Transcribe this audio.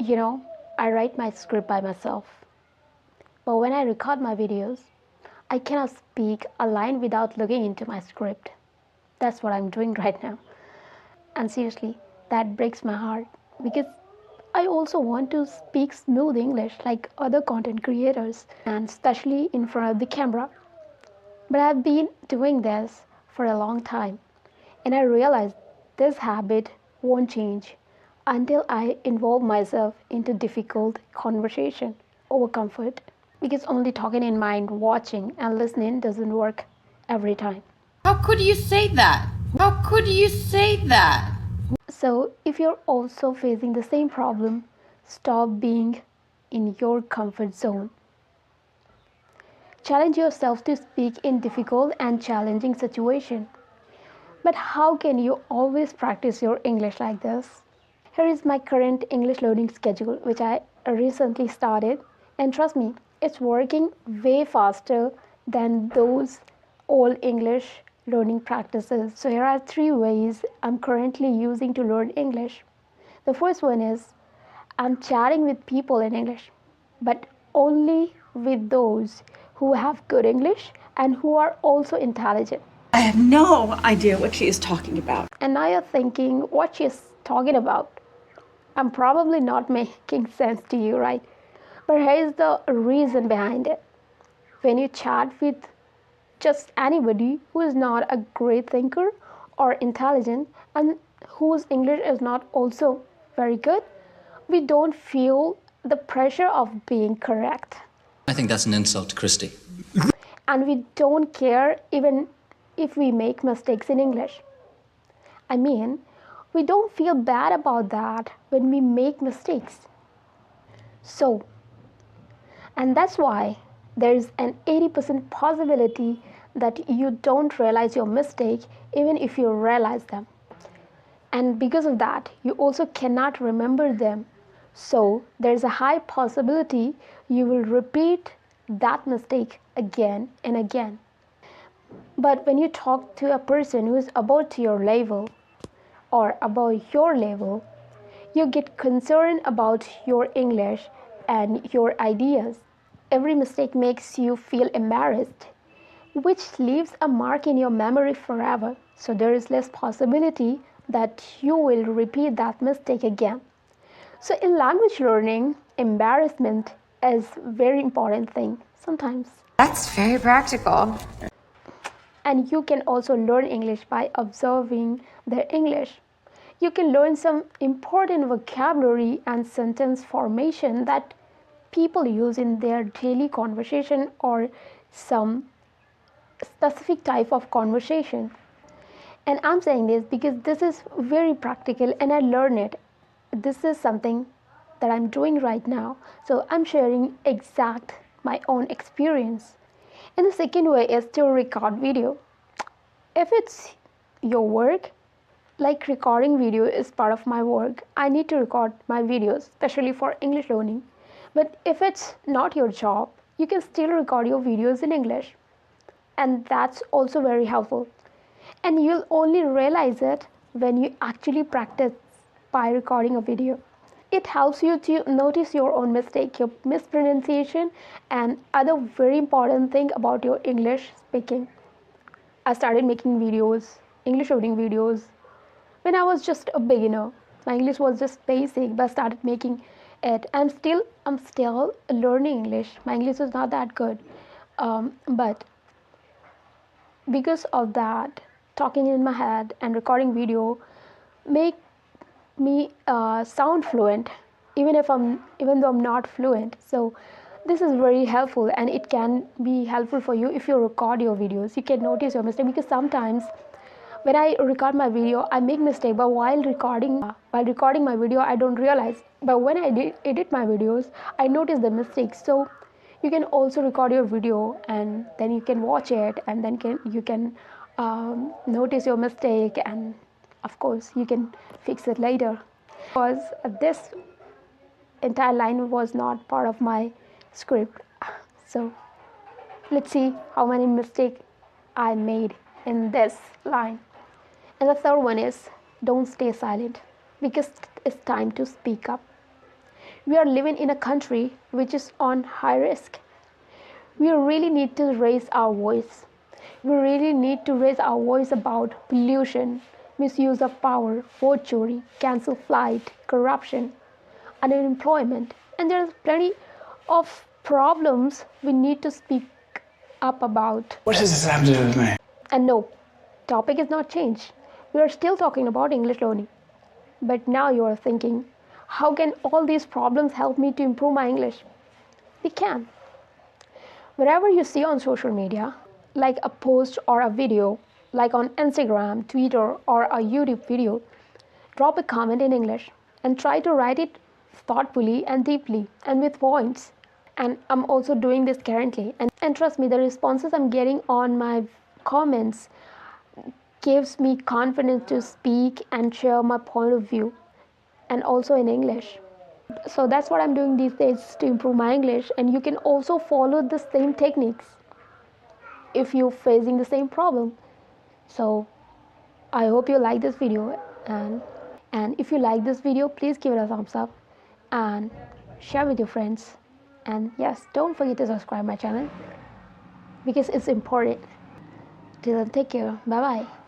You know, I write my script by myself. But when I record my videos, I cannot speak a line without looking into my script. That's what I'm doing right now. And seriously, that breaks my heart because I also want to speak smooth English like other content creators and especially in front of the camera. But I've been doing this for a long time and I realized this habit won't change until I involve myself into difficult conversation over comfort because only talking in mind, watching and listening doesn't work every time. How could you say that? How could you say that? So, if you're also facing the same problem, stop being in your comfort zone. Challenge yourself to speak in difficult and challenging situations. But how can you always practice your English like this? Here is my current English learning schedule, which I recently started. And trust me, it's working way faster than those old English learning practices. So here are 3 ways I'm currently using to learn English. The first one is I'm chatting with people in English, but only with those who have good English and who are also intelligent. I have no idea what she is talking about. And now you're thinking what she's talking about. I'm probably not making sense to you, right? But here's the reason behind it. When you chat with just anybody who is not a great thinker or intelligent and whose English is not also very good, we don't feel the pressure of being correct. I think that's an insult to Christy. And we don't care even if we make mistakes in English. I mean, we don't feel bad about that when we make mistakes. So, and that's why there's an 80% possibility that you don't realize your mistake even if you realize them. And because of that, you also cannot remember them. So, there's a high possibility you will repeat that mistake again and again. But when you talk to a person who is about your level or above your level, you get concerned about your English and your ideas. Every mistake makes you feel embarrassed, which leaves a mark in your memory forever. So there is less possibility that you will repeat that mistake again. So in language learning, embarrassment is a very important thing sometimes. That's very practical. And you can also learn English by observing their English. You can learn some important vocabulary and sentence formation that people use in their daily conversation or some specific type of conversation. And I'm saying this because this is very practical and I learn it. This is something that I'm doing right now. So I'm sharing exact my own experience. And the second way is to record video. If it's your work, like recording video is part of my work, I need to record my videos, especially for English learning. But if it's not your job, you can still record your videos in English. And that's also very helpful. And you'll only realize it when you actually practice by recording a video. It helps you to notice your own mistake, your mispronunciation, and other very important thing about your English speaking. I started making videos, English learning videos, when I was just a beginner. My English was just basic, but I started making it. I'm still learning English. My English is not that good, but because of that, talking in my head and recording video make me sound fluent, even though I'm not fluent. So this is very helpful, and it can be helpful for you if you record your videos. You can notice your mistake because sometimes when I record my video, I make mistake. But while recording my video, I don't realize. But when I edit my videos, I notice the mistakes. So you can also record your video, and then you can watch it, and then you can notice your mistake, and of course you can fix it later. Because this entire line was not part of my script. So let's see how many mistakes I made in this line. And the third one is don't stay silent because it's time to speak up. We are living in a country which is on high risk. We really need to raise our voice. We really need to raise our voice about pollution, misuse of power, vote chori, cancel flight, corruption, unemployment, and there's plenty of problems we need to speak up about. What does this have to do with me? And no, topic is not changed. We are still talking about English learning. But now you are thinking, how can all these problems help me to improve my English? We can. Wherever you see on social media, like a post or a video, like on Instagram, Twitter, or a YouTube video, drop a comment in English and try to write it thoughtfully and deeply and with points. And I'm also doing this currently. And trust me, the responses I'm getting on my comments gives me confidence to speak and share my point of view, and also in English. So that's what I'm doing these days to improve my English, and you can also follow the same techniques if you're facing the same problem. So I hope you like this video, and if you like this video, please give it a thumbs up and share with your friends. And yes, don't forget to subscribe my channel because it's important. Till then, take care. Bye bye.